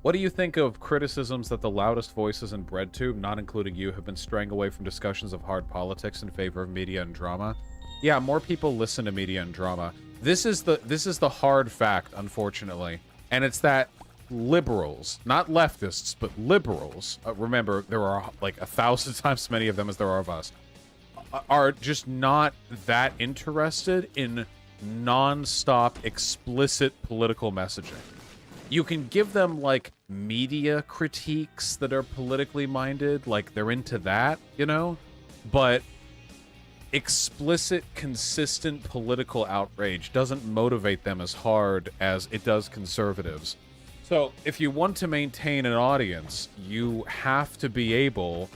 What do you think of criticisms that the loudest voices in BreadTube, not including you, have been straying away from discussions of hard politics in favor of media and drama? Yeah, more people listen to media and drama. This is the hard fact, unfortunately. And it's that liberals, not leftists, but liberals, remember, there are like 1,000 times as many of them as there are of us, are just not that interested in non-stop, explicit political messaging. You can give them, like, media critiques that are politically minded, like, they're into that, you know? But explicit, consistent political outrage doesn't motivate them as hard as it does conservatives. So, if you want to maintain an audience, you have to be able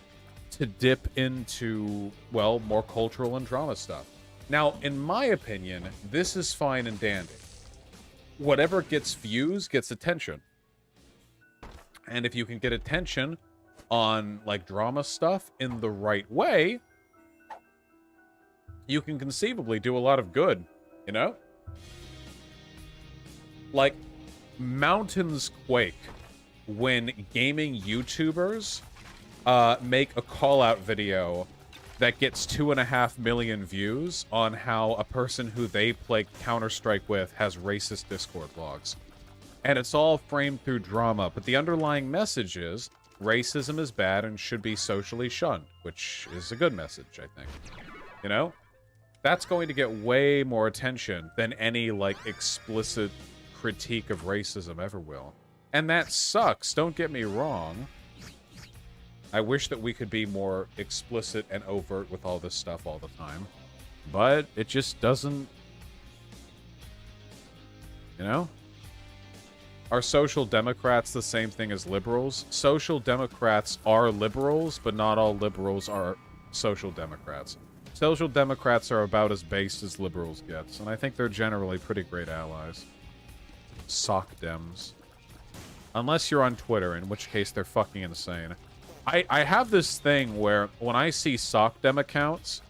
to dip into, well, more cultural and drama stuff. Now, in my opinion, this is fine and dandy. Whatever gets views gets attention. And if you can get attention on, like, drama stuff in the right way, you can conceivably do a lot of good, you know? Like, mountains quake when gaming YouTubers make a call-out video that gets 2.5 million views on how a person who they play Counter-Strike with has racist Discord logs. And it's all framed through drama, but the underlying message is racism is bad and should be socially shunned, which is a good message, I think. You know? That's going to get way more attention than any, like, explicit critique of racism ever will. And that sucks, don't get me wrong. I wish that we could be more explicit and overt with all this stuff all the time. But it just doesn't... You know? Are social democrats the same thing as liberals? Social democrats are liberals, but not all liberals are social democrats. Social democrats are about as based as liberals gets, and I think they're generally pretty great allies. SocDems. Unless you're on Twitter, in which case they're fucking insane. I have this thing where when I see SocDem accounts,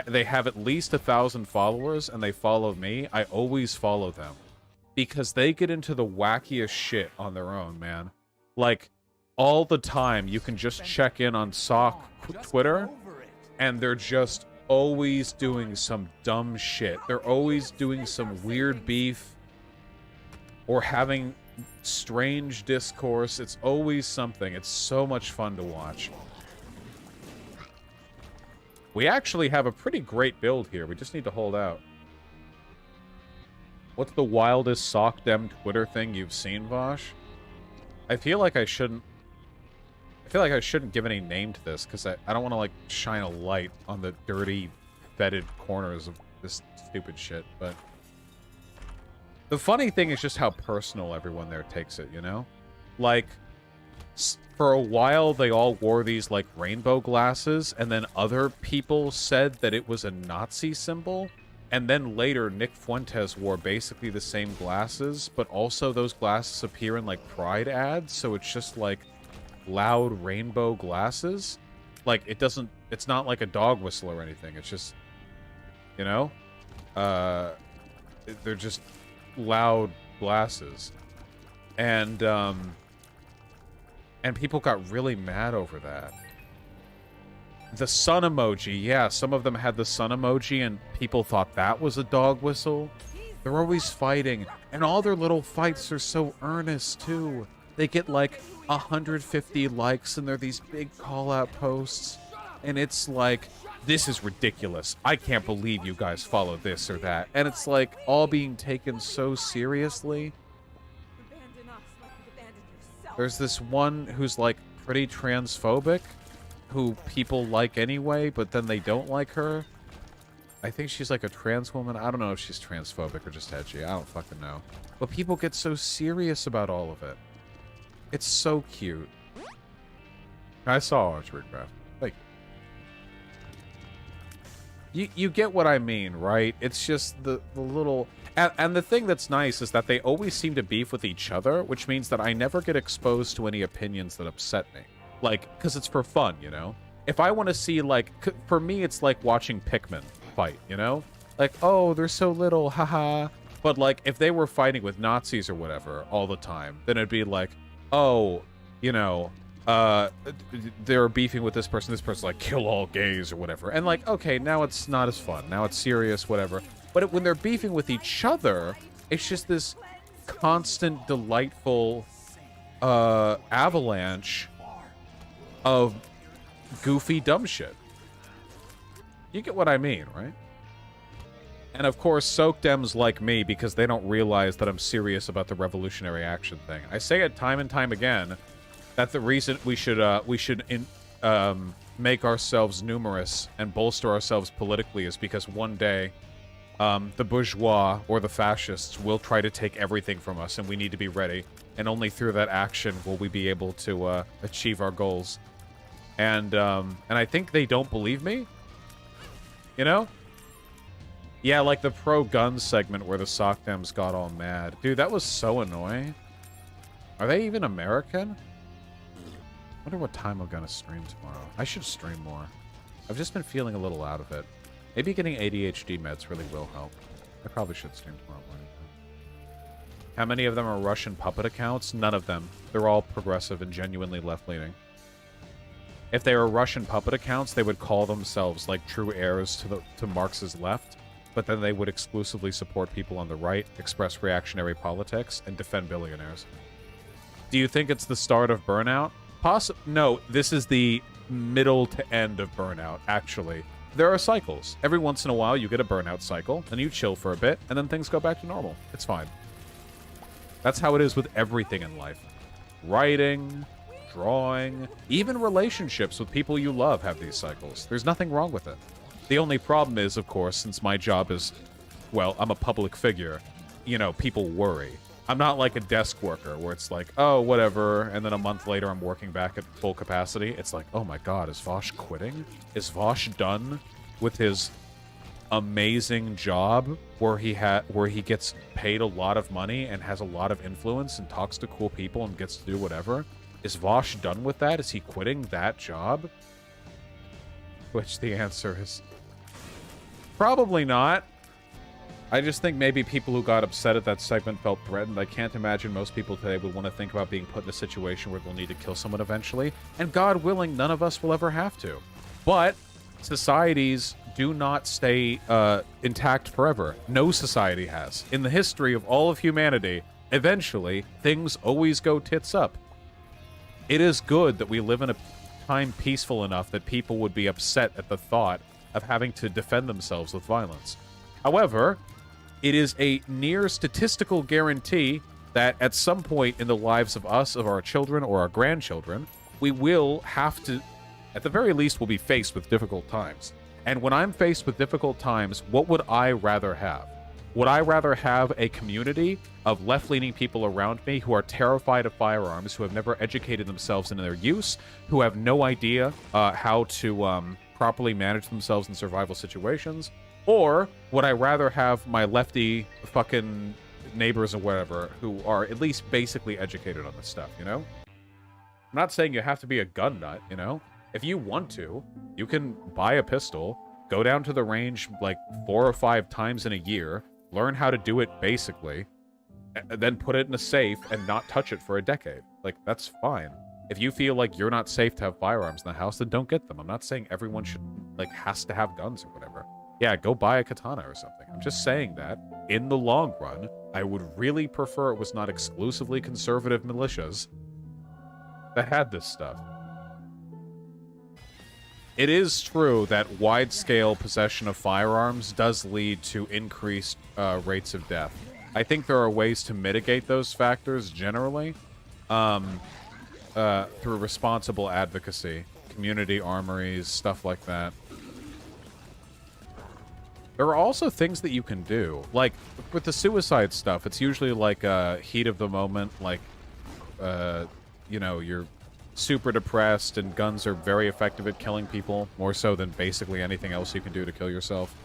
they have at least 1,000 followers and they follow me, I always follow them. Because they get into the wackiest shit on their own, man. Like, all the time, you can just check in on Soc Twitter, and they're just always doing some dumb shit. They're always doing some weird beef, or having strange discourse. It's always something. It's so much fun to watch. We actually have a pretty great build here. We just need to hold out. What's the wildest SocDem Twitter thing you've seen, Vosh? I feel like I shouldn't give any name to this, because I don't want to, like, shine a light on the dirty, fetid corners of this stupid shit, but... The funny thing is just how personal everyone there takes it, you know? Like, for a while, they all wore these, like, rainbow glasses, and then other people said that it was a Nazi symbol, and then later, Nick Fuentes wore basically the same glasses, but also those glasses appear in, like, Pride ads, so it's just, like, loud rainbow glasses. Like, it's not like a dog whistle or anything, it's just, you know? They're just loud glasses, and people got really mad over that. The sun emoji, yeah, some of them had the sun emoji and people thought that was a dog whistle. They're always fighting, and all their little fights are so earnest too. They get like 150 likes and they're these big call-out posts, and it's like, this is ridiculous. I can't believe you guys follow this or that. And it's like all being taken so seriously. There's this one who's like pretty transphobic, who people like anyway, but then they don't like her. I think she's like a trans woman. I don't know if she's transphobic or just edgy. I don't fucking know. But people get so serious about all of it. It's so cute. I saw Archery Craft. Like, you get what I mean, right? It's just the little... And the thing that's nice is that they always seem to beef with each other, which means that I never get exposed to any opinions that upset me. Like, because it's for fun, you know? if I want to see, like, for me, it's like watching Pikmin fight, you know? Like, oh, they're so little, haha. But, like, if they were fighting with Nazis or whatever all the time, then it'd be like, oh, you know, they're beefing with this person's like, kill all gays or whatever. And, like, okay, now it's not as fun. Now it's serious, whatever. But when they're beefing with each other, it's just this constant, delightful avalanche of goofy dumb shit. You get what I mean, right? And of course, SocDems like me because they don't realize that I'm serious about the revolutionary action thing. I say it time and time again that the reason we should make ourselves numerous and bolster ourselves politically is because one day the bourgeois or the fascists will try to take everything from us, and we need to be ready. And only through that action will we be able to achieve our goals. And I think they don't believe me. You know? Yeah, like the pro-gun segment where the SocDems got all mad. Dude, that was so annoying. Are they even American? I wonder what time I'm gonna stream tomorrow. I should stream more. I've just been feeling a little out of it. Maybe getting ADHD meds really will help. I probably should stream tomorrow morning. How many of them are Russian puppet accounts? None of them. They're all progressive and genuinely left-leaning. If they were Russian puppet accounts, they would call themselves, like, true heirs to Marx's left, but then they would exclusively support people on the right, express reactionary politics, and defend billionaires. Do you think it's the start of burnout? No, this is the middle to end of burnout, actually. There are cycles. Every once in a while, you get a burnout cycle, and you chill for a bit, and then things go back to normal. It's fine. That's how it is with everything in life. Writing, drawing, even relationships with people you love have these cycles. There's nothing wrong with it. The only problem is, of course, since my job is, well, I'm a public figure, you know, people worry. I'm not like a desk worker where it's like, oh, whatever, and then a month later I'm working back at full capacity. It's like, oh my god, is Vosh quitting? Is Vosh done with his amazing job where he gets paid a lot of money and has a lot of influence and talks to cool people and gets to do whatever? Is Vosh done with that? Is he quitting that job? Which the answer is probably not. I just think maybe people who got upset at that segment felt threatened. I can't imagine most people today would want to think about being put in a situation where they'll need to kill someone eventually. And God willing, none of us will ever have to. But societies do not stay intact forever. No society has. In the history of all of humanity, eventually, things always go tits up. It is good that we live in a time peaceful enough that people would be upset at the thought of having to defend themselves with violence. However, it is a near statistical guarantee that at some point in the lives of us, of our children or our grandchildren, we will have to, at the very least, we'll be faced with difficult times. And when I'm faced with difficult times, what would I rather have? Would I rather have a community of left-leaning people around me who are terrified of firearms, who have never educated themselves in their use, who have no idea how to properly manage themselves in survival situations? Or would I rather have my lefty fucking neighbors or whatever who are at least basically educated on this stuff, you know? I'm not saying you have to be a gun nut, you know? If you want to, you can buy a pistol, go down to the range like 4 or 5 times in a year, learn how to do it basically, and then put it in a safe and not touch it for a decade. Like, that's fine. If you feel like you're not safe to have firearms in the house, then don't get them. I'm not saying everyone should, like, has to have guns or whatever. Yeah, go buy a katana or something. I'm just saying that, in the long run, I would really prefer it was not exclusively conservative militias that had this stuff. It is true that wide-scale possession of firearms does lead to increased rates of death. I think there are ways to mitigate those factors generally through responsible advocacy, community armories, stuff like that. There are also things that you can do. Like, with the suicide stuff, it's usually like a heat of the moment, like, you know, you're super depressed and guns are very effective at killing people, more so than basically anything else you can do to kill yourself.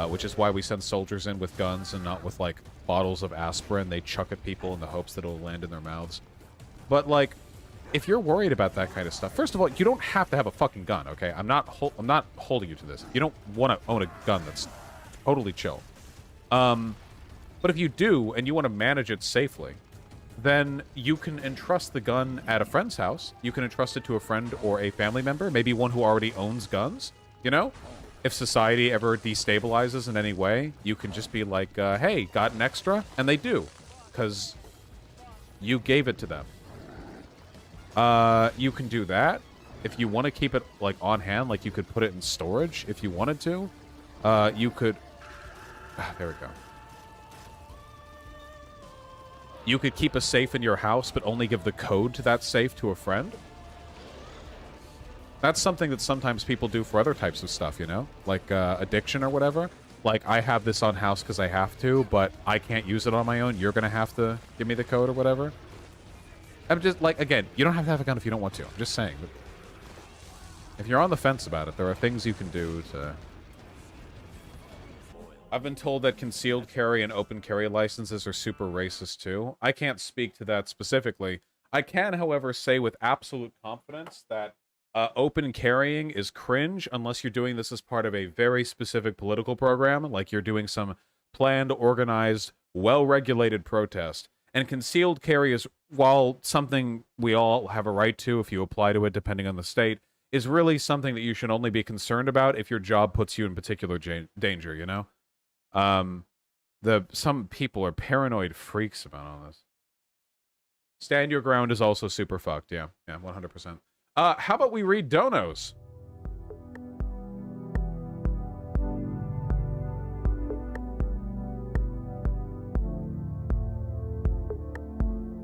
Which is why we send soldiers in with guns and not with, like, bottles of aspirin they chuck at people in the hopes that it'll land in their mouths. But, like, if you're worried about that kind of stuff, first of all, you don't have to have a fucking gun, okay? I'm not holding you to this. You don't want to own a gun. That's totally chill. But if you do, and you want to manage it safely, then you can entrust the gun at a friend's house. You can entrust it to a friend or a family member, maybe one who already owns guns, you know? If society ever destabilizes in any way, you can just be like, hey, got an extra? And they do, because you gave it to them. You can do that. If you want to keep it, like, on hand, like, you could put it in storage if you wanted to. You could... there we go. You could keep a safe in your house, but only give the code to that safe to a friend. That's something that sometimes people do for other types of stuff, you know? Like, addiction or whatever. Like, I have this on house because I have to, but I can't use it on my own. You're going to have to give me the code or whatever. I'm just, like, again, you don't have to have a gun if you don't want to. I'm just saying. But if you're on the fence about it, there are things you can do to... I've been told that concealed carry and open carry licenses are super racist, too. I can't speak to that specifically. I can, however, say with absolute confidence that open carrying is cringe unless you're doing this as part of a very specific political program, like you're doing some planned, organized, well-regulated protest. And concealed carry is, while something we all have a right to if you apply to it, depending on the state, is really something that you should only be concerned about if your job puts you in particular danger, you know? Some people are paranoid freaks about all this. Stand your ground is also super fucked, yeah. Yeah, 100%. How about we read donos?